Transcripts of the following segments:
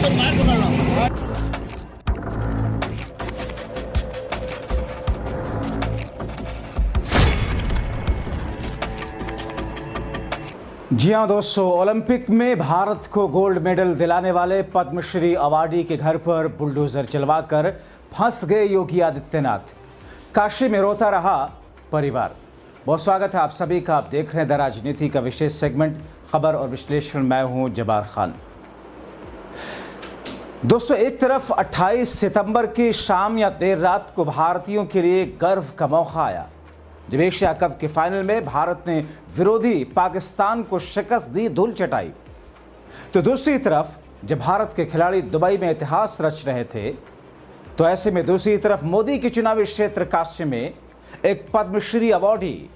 जी हाँ दोस्तों, ओलंपिक में भारत को गोल्ड मेडल दिलाने वाले पद्मश्री अवार्डी के घर पर बुलडोजर चलवाकर फंस गए योगी आदित्यनाथ। काशी में रोता रहा परिवार। बहुत स्वागत है आप सभी का। आप देख रहे हैं द राजनीति का विशेष सेगमेंट खबर और विश्लेषण। मैं हूं जबार खान। दोस्तों, एक तरफ 28 सितंबर की शाम या देर रात को भारतीयों के लिए गर्व का मौका आया जब एशिया कप के फाइनल में भारत ने विरोधी पाकिस्तान को शिकस्त दी, धूल चटाई। तो दूसरी तरफ जब भारत के खिलाड़ी दुबई में इतिहास रच रहे थे, तो ऐसे में दूसरी तरफ मोदी के चुनावी क्षेत्र काशी में एक पद्मश्री अवार्डी,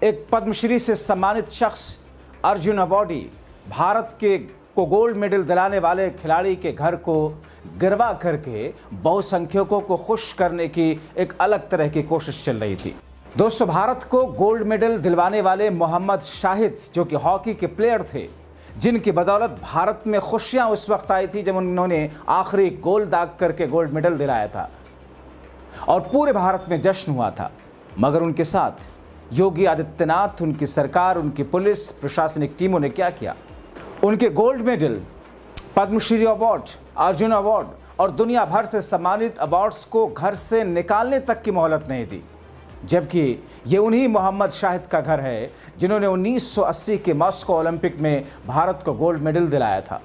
एक पद्मश्री से सम्मानित शख्स अर्जुन अवार्डी भारत के को गोल्ड मेडल दिलाने वाले खिलाड़ी के घर को गिरवा करके बहुसंख्यकों को खुश करने की एक अलग तरह की कोशिश चल रही थी। दोस्तों, भारत को गोल्ड मेडल दिलवाने वाले मोहम्मद शाहिद, जो कि हॉकी के प्लेयर थे, जिनकी बदौलत भारत में खुशियां उस वक्त आई थी जब उन्होंने आखिरी गोल दाग करके गोल्ड मेडल दिलाया था और पूरे भारत में जश्न हुआ था। मगर उनके साथ योगी आदित्यनाथ, उनकी सरकार, उनकी पुलिस प्रशासनिक टीमों ने क्या किया? उनके gold medal, Padma Shri award, Arjuna award और दुनिया भर से सम्मानित अवार्ड्स को घर से निकालने तक की मोहलत नहीं दी, जबकि ये उन्हीं मोहम्मद शाहिद का घर है जिन्होंने 1980 के मॉस्को ओलंपिक में भारत को गोल्ड मेडल दिलाया था।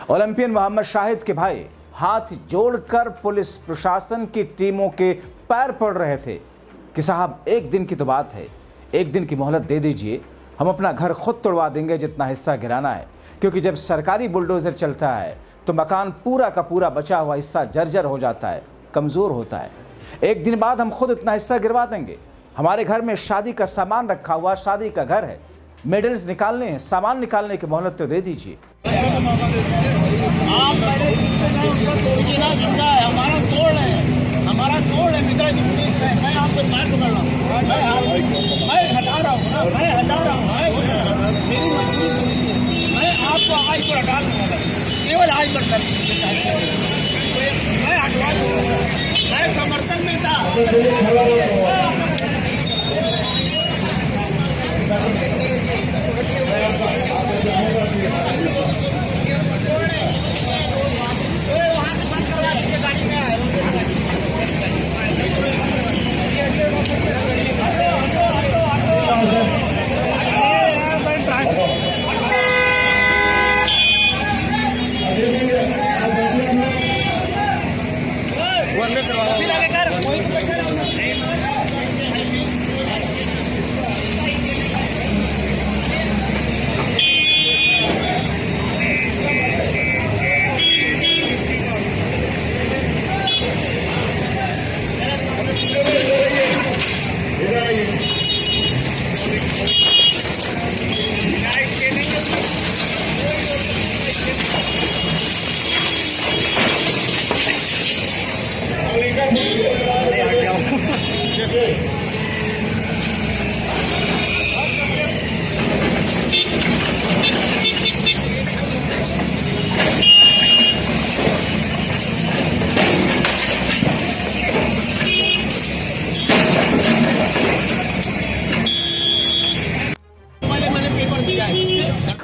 ओलंपियन मोहम्मद शाहिद के भाई हाथ जोड़कर पुलिस प्रशासन की टीमों के पैर पड़ रहे थे कि साहब, एक दिन की तो बात है, एक दिन की मोहलत दे दीजिए, हम अपना घर खुद तोड़वा देंगे जितना हिस्सा गिराना है। क्योंकि जब सरकारी बुलडोजर चलता है तो मकान पूरा का पूरा बचा हुआ हिस्सा जर्जर हो जाता है, कमज़ोर होता है। एक दिन बाद हम खुद इतना हिस्सा गिरवा देंगे। हमारे घर में शादी का सामान रखा हुआ, शादी का घर है, मेडल्स निकालने हैं, सामान निकालने की मोहलत तो दे दीजिए। समर्थन मिलता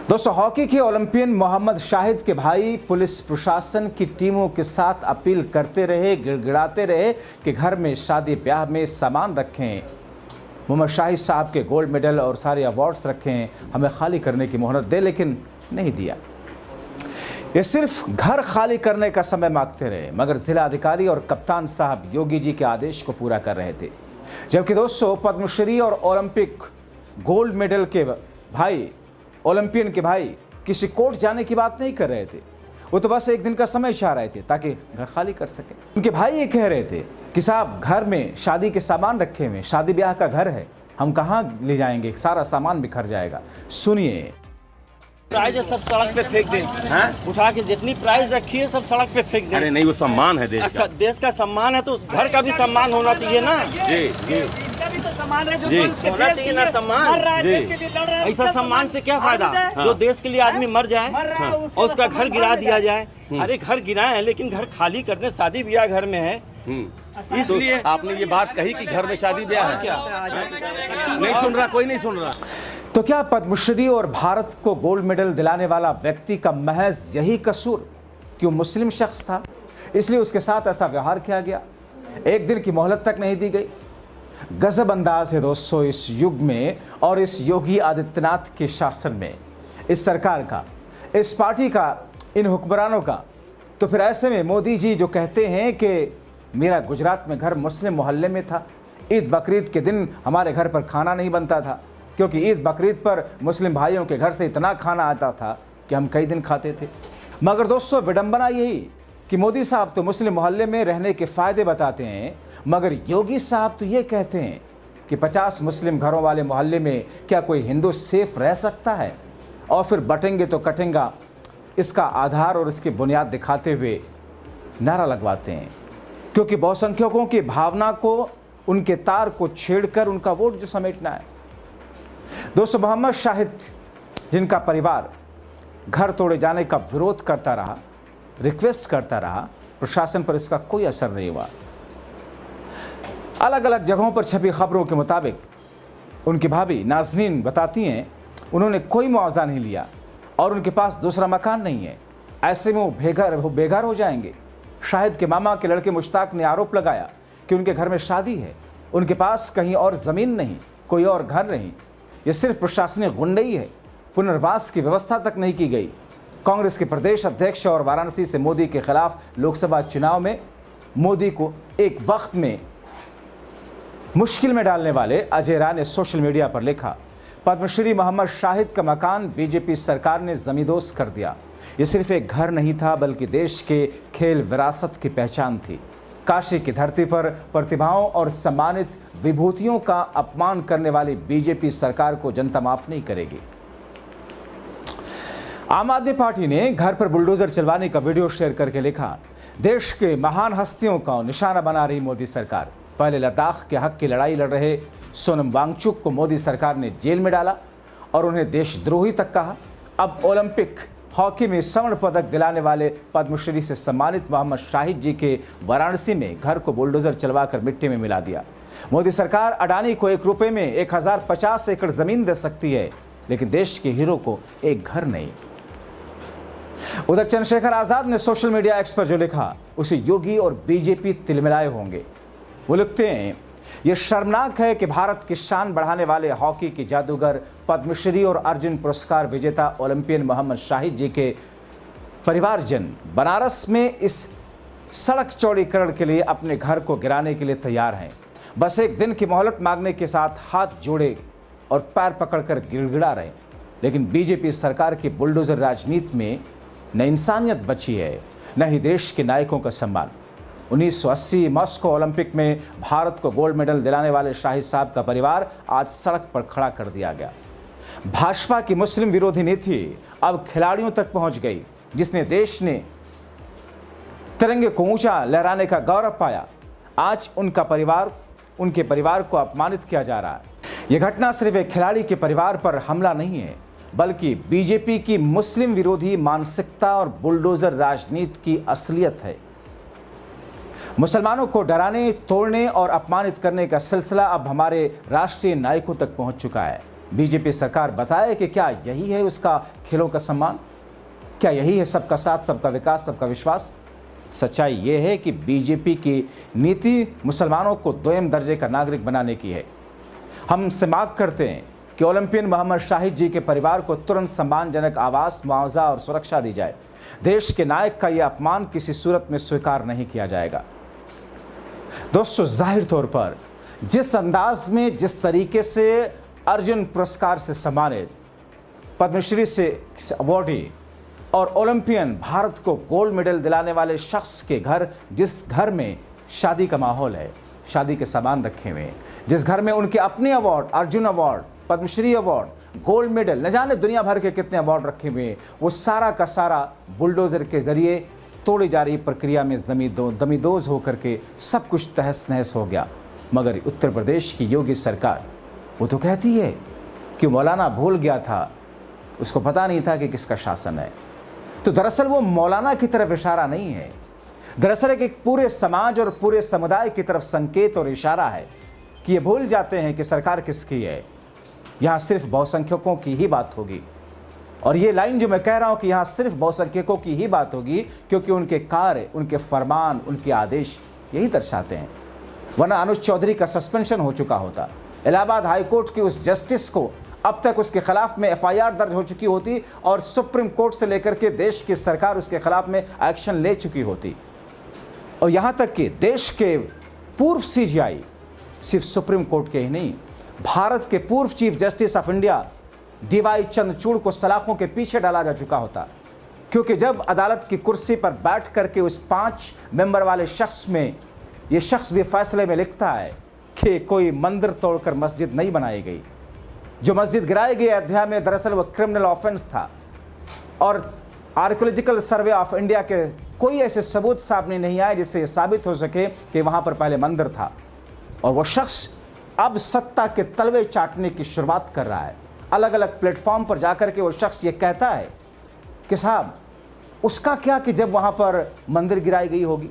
दोस्तों, हॉकी के ओलंपियन मोहम्मद शाहिद के भाई पुलिस प्रशासन की टीमों के साथ अपील करते रहे, गिड़गिड़ाते रहे कि घर में शादी ब्याह में सामान रखें, मोहम्मद शाहिद साहब के गोल्ड मेडल और सारे अवार्ड्स रखें, हमें खाली करने की मोहलत दे, लेकिन नहीं दिया। ये सिर्फ घर खाली करने का समय मांगते रहे, मगर जिला अधिकारी और कप्तान साहब योगी जी के आदेश को पूरा कर रहे थे। जबकि दोस्तों, पद्मश्री और ओलंपिक गोल्ड मेडल के भाई, ओलंपियन के भाई किसी कोर्ट जाने की बात नहीं कर रहे थे। वो तो बस एक दिन का समय चाह रहे थे ताकि घर खाली कर सके। उनके भाई ये कह रहे थे कि साहब, घर में शादी के सामान रखे हुए, शादी ब्याह का घर है, हम कहाँ ले जाएंगे, सारा सामान बिखर जाएगा। सुनिए। प्राइज सब सड़क पे फेंक दें, उठा के जितनी प्राइज रखी है सब सड़क पे फेंक दें। अरे नहीं, वो सम्मान है देश का। देश का सम्मान है तो घर का भी सम्मान होना चाहिए ना। जी जी। का भी तो सम्मान है जो जी, देश के होना देश चाहिए के ना लिए सम्मान। मर रहा है, जी। देश के लिए लड़ रहा है, ऐसा उसका सम्मान से क्या फायदा, हाँ। जो देश के लिए आदमी मर जाए, मर रहा है, उसका और उसका घर गिरा दिया जाए। हम्म। अरे घर गिराए हैं लेकिन घर खाली कर दें, शादी ब्याह घर में है, इसलिए तो आपने ये बात कही कि घर में शादी ब्याह है, नहीं सुन रहा, कोई नहीं सुन रहा। तो क्या पद्मश्री और भारत को गोल्ड मेडल दिलाने वाला व्यक्ति का महज यही कसूर कि वो मुस्लिम शख्स था, इसलिए उसके साथ ऐसा व्यवहार किया गया, एक दिन की मोहलत तक नहीं दी गई? गजब अंदाज है दोस्तों इस युग में और इस योगी आदित्यनाथ के शासन में, इस सरकार का, इस पार्टी का, इन हुक्मरानों का। तो फिर ऐसे में मोदी जी जो कहते हैं कि मेरा गुजरात में घर मुस्लिम मोहल्ले में था, ईद बकरीद के दिन हमारे घर पर खाना नहीं बनता था, क्योंकि ईद बकरीद पर मुस्लिम भाइयों के घर से इतना खाना आता था कि हम कई दिन खाते थे। मगर दोस्तों विडंबना यही कि मोदी साहब तो मुस्लिम मोहल्ले में रहने के फ़ायदे बताते हैं, मगर योगी साहब तो ये कहते हैं कि 50 मुस्लिम घरों वाले मोहल्ले में क्या कोई हिंदू सेफ रह सकता है? और फिर बटेंगे तो कटेंगा, इसका आधार और इसकी बुनियाद दिखाते हुए नारा लगवाते हैं, क्योंकि बहुसंख्यकों की भावना को, उनके तार को छेड़कर उनका वोट जो समेटना है। दोस्तों मोहम्मद शाहिद जिनका परिवार घर तोड़े जाने का विरोध करता रहा, रिक्वेस्ट करता रहा, प्रशासन पर इसका कोई असर नहीं हुआ। अलग अलग जगहों पर छपी खबरों के मुताबिक उनकी भाभी नाजनीन बताती हैं उन्होंने कोई मुआवजा नहीं लिया और उनके पास दूसरा मकान नहीं है, ऐसे में वो बेघर हो जाएंगे। शाहिद के मामा के लड़के मुश्ताक ने आरोप लगाया कि उनके घर में शादी है, उनके पास कहीं और ज़मीन नहीं, कोई और घर नहीं, ये सिर्फ प्रशासनिक गुंडई है, पुनर्वास की व्यवस्था तक नहीं की गई। कांग्रेस के प्रदेश अध्यक्ष और वाराणसी से मोदी के खिलाफ लोकसभा चुनाव में मोदी को एक वक्त में मुश्किल में डालने वाले अजय राय ने सोशल मीडिया पर लिखा, पद्मश्री मोहम्मद शाहिद का मकान बीजेपी सरकार ने जमींदोज कर दिया। ये सिर्फ एक घर नहीं था बल्कि देश के खेल विरासत की पहचान थी। काशी की धरती पर प्रतिभाओं और सम्मानित विभूतियों का अपमान करने वाली बीजेपी सरकार को जनता माफ नहीं करेगी। आम आदमी पार्टी ने घर पर बुलडोजर चलवाने का वीडियो शेयर करके लिखा, देश के महान हस्तियों का निशाना बना रही मोदी सरकार। पहले लद्दाख के हक की लड़ाई लड़ रहे सोनम वांगचुक को मोदी सरकार ने जेल में डाला और उन्हें देशद्रोही तक कहा। अब ओलंपिक हॉकी में स्वर्ण पदक दिलाने वाले पद्मश्री से सम्मानित मोहम्मद शाहिद जी के वाराणसी में घर को बुलडोजर चलवाकर मिट्टी में मिला दिया। मोदी सरकार अडानी को 1 रुपये में 1050 एकड़ जमीन दे सकती है, लेकिन देश के हीरो को एक घर नहीं। उधर चंद्रशेखर आजाद ने सोशल मीडिया एक्स पर जो लिखा उसे योगी और बीजेपी तिलमिलाए होंगे। वो लिखते हैं, यह शर्मनाक है कि भारत की शान बढ़ाने वाले हॉकी के जादूगर पद्मश्री और अर्जुन पुरस्कार विजेता ओलंपियन मोहम्मद शाहिद जी के परिवारजन बनारस में इस सड़क चौड़ीकरण के लिए अपने घर को गिराने के लिए तैयार हैं। बस एक दिन की मोहलत मांगने के साथ हाथ जोड़े और पैर पकड़कर गिड़गिड़ा रहे। लेकिन बीजेपी सरकार की बुलडोजर राजनीति में न इंसानियत बची है, न ही देश के नायकों का सम्मान। 1980 मॉस्को ओलंपिक में भारत को गोल्ड मेडल दिलाने वाले शाहिद साहब का परिवार आज सड़क पर खड़ा कर दिया गया। भाजपा की मुस्लिम विरोधी नीति अब खिलाड़ियों तक पहुंच गई, जिसने देश ने तिरंगे को ऊंचा लहराने का गौरव पाया। आज उनके परिवार को अपमानित किया जा रहा है। यह घटना सिर्फ एक खिलाड़ी के परिवार पर हमला नहीं है, बल्कि बीजेपी की मुस्लिम विरोधी मानसिकता और बुलडोजर राजनीति की असलियत है। मुसलमानों को डराने, तोड़ने और अपमानित करने का सिलसिला अब हमारे राष्ट्रीय नायकों तक पहुंच चुका है। बीजेपी सरकार बताए कि क्या यही है उसका खेलों का सम्मान? क्या यही है सबका साथ, सबका विकास, सबका विश्वास? सच्चाई ये है कि बीजेपी की नीति मुसलमानों को 2म दर्जे का नागरिक बनाने की है। हम से मांग करते हैं कि ओलंपियन मोहम्मद शाहिद जी के परिवार को तुरंत सम्मानजनक आवास, मुआवजा और सुरक्षा दी जाए। देश के नायक का यह अपमान किसी सूरत में स्वीकार नहीं किया जाएगा। दोस्तों, जाहिर तौर पर जिस अंदाज में, जिस तरीके से अर्जुन पुरस्कार से सम्मानित, पद्मश्री से अवॉर्डी और ओलंपियन भारत को गोल्ड मेडल दिलाने वाले शख्स के घर, जिस घर में शादी का माहौल है, शादी के सामान रखे हुए हैं, जिस घर में उनके अपने award, Arjuna award, Padma Shri award, gold medal, न जाने दुनिया भर के कितने अवार्ड रखे हुए हैं, वो सारा का सारा बुलडोजर के जरिए तोड़ी जा रही प्रक्रिया में दमीदोज होकर के सब कुछ तहस नहस हो गया। मगर उत्तर प्रदेश की योगी सरकार वो तो कहती है कि मौलाना भूल गया था, उसको पता नहीं था कि किसका शासन है। तो दरअसल वो मौलाना की तरफ इशारा नहीं है, दरअसल एक पूरे समाज और पूरे समुदाय की तरफ संकेत और इशारा है कि ये भूल जाते हैं कि सरकार किसकी है। यहाँ सिर्फ बहुसंख्यकों की ही बात होगी। और ये लाइन जो मैं कह रहा हूँ कि यहाँ सिर्फ बहुसंख्यकों की ही बात होगी, क्योंकि उनके कार्य, उनके फरमान, उनके आदेश यही दर्शाते हैं। वरना अनुज चौधरी का सस्पेंशन हो चुका होता, इलाहाबाद हाईकोर्ट की उस जस्टिस को अब तक उसके खिलाफ में एफआईआर दर्ज हो चुकी होती और सुप्रीम कोर्ट से लेकर के देश की सरकार उसके खिलाफ में एक्शन ले चुकी होती। और यहाँ तक कि देश के पूर्व सीजीआई, सिर्फ सुप्रीम कोर्ट के ही नहीं, भारत के पूर्व chief justice of India DY Chandrachud को सलाखों के पीछे डाला जा चुका होता। क्योंकि जब अदालत की कुर्सी पर बैठ करके उस 5 मेंबर वाले शख्स में ये शख्स भी फैसले में लिखता है कि कोई मंदिर तोड़कर मस्जिद नहीं बनाई गई, जो मस्जिद गिराई गई अयोध्या में दरअसल वो क्रिमिनल ऑफेंस था, और आर्कियोलॉजिकल सर्वे ऑफ इंडिया के कोई ऐसे सबूत सामने नहीं आए जिससे ये साबित हो सके कि वहाँ पर पहले मंदिर था। और वो शख्स अब सत्ता के तलवे चाटने की शुरुआत कर रहा है। अलग अलग प्लेटफॉर्म पर जाकर के वो शख्स ये कहता है कि साहब उसका क्या कि जब वहाँ पर मंदिर गिराई गई होगी।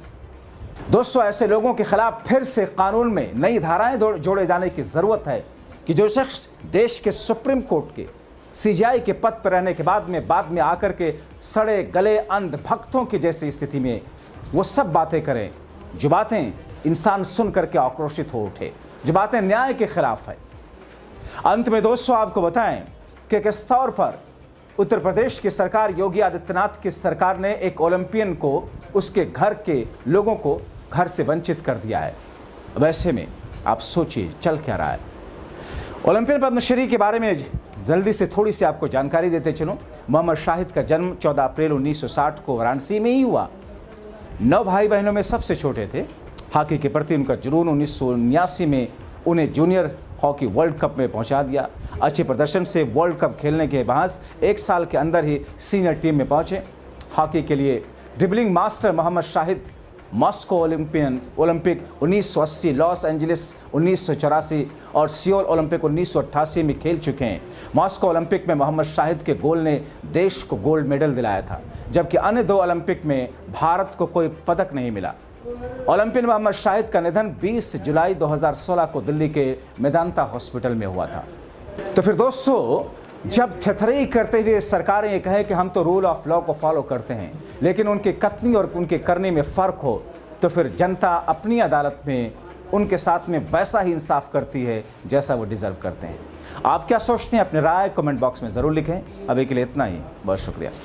दोस्तों, ऐसे लोगों के खिलाफ फिर से कानून में नई धाराएं जोड़े जाने की ज़रूरत है कि जो शख्स देश के सुप्रीम कोर्ट के सीजीआई के पद पर रहने के बाद में आकर के सड़े गले अंधभक्तों की जैसी स्थिति में वो सब बातें करें, जो बातें इंसान सुन करके आक्रोशित हो उठे, जो बातें न्याय के खिलाफ है। अंत में दोस्तों आपको बताएं कि किस तौर पर उत्तर प्रदेश की सरकार, योगी आदित्यनाथ की सरकार ने एक ओलंपियन को, उसके घर के लोगों को घर से वंचित कर दिया है। वैसे में आप सोचिए चल क्या रहा है। ओलंपियन पद्मश्री के बारे में जल्दी से थोड़ी सी आपको जानकारी देते चलूं। मोहम्मद शाहिद का जन्म 14 अप्रैल 1960 को वाराणसी में ही हुआ। 9 भाई बहनों में सबसे छोटे थे। हॉकी के प्रति उनका जुनून 1979 में उन्हें जूनियर हॉकी वर्ल्ड कप में पहुंचा दिया। अच्छे प्रदर्शन से वर्ल्ड कप खेलने के बाद 1 साल के अंदर ही सीनियर टीम में पहुंचे। हॉकी के लिए dribbling master Mohammad Shahid Moscow Olympic 1980, Los Angeles 1984 और सियोल ओलंपिक 1988 में खेल चुके हैं। मॉस्को ओलंपिक में मोहम्मद शाहिद के गोल ने देश को गोल्ड मेडल दिलाया था, जबकि अन्य 2 ओलंपिक में भारत को कोई पदक नहीं मिला। ओलंपियन मोहम्मद शाहिद का निधन 20 जुलाई 2016 को दिल्ली के मेदांता हॉस्पिटल में हुआ था। तो फिर दोस्तों, जब थेथरई करते हुए सरकारें ये कहें कि हम तो रूल ऑफ लॉ को फॉलो करते हैं, लेकिन उनके कथनी और उनके करने में फ़र्क हो, तो फिर जनता अपनी अदालत में उनके साथ में वैसा ही इंसाफ करती है जैसा वो डिज़र्व करते हैं। आप क्या सोचते हैं? अपनी राय कमेंट बॉक्स में ज़रूर लिखें। अभी के लिए इतना ही, बहुत शुक्रिया।